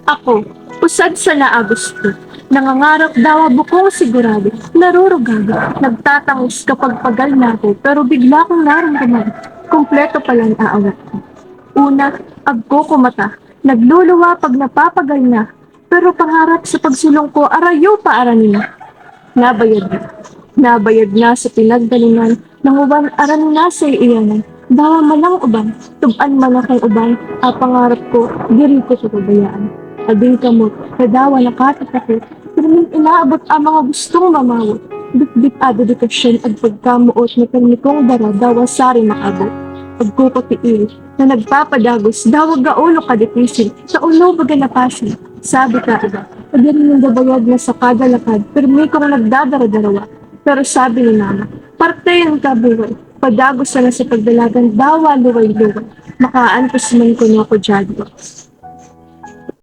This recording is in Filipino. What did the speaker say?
Ako, usad sa naagusto. Nangangarap daw bukong sigurado, narurugaga, nagtatangos kapag pagal na ako, pero bigla kong naramdaman, kumpleto palang aawat ko. Una, agko kumata, nagluluwa pag napapagal na, pero pangarap sa pagsulong ko, arayo pa aranin. Nabayad na. Nabayad na sa pinagdalingan, ng uban aran na sa iyanan. Dawa man ang uban, tuban man akong uban, pangarap ko, diri ko sa pabayaan. Abing kamot, kadawa nakatat ako, pero inaabot ang mga gustong mamawot. Bitbit a dedikasyon at pagkamuot na permitong dara dawa sari makabot. Pagkukatiil na nagpapadagos, dawag gaulo ka depisin, sa ulo baga napasin. Sabi ka iba, pwede rin yung dabayag na sa kada lakad, pero may kong nagdadara-darawa. Pero sabi ni mama, parte yung kabuhay, padagos na sa pagdalagan, dawa luway-luway, makaantos man ko niya ko dyan.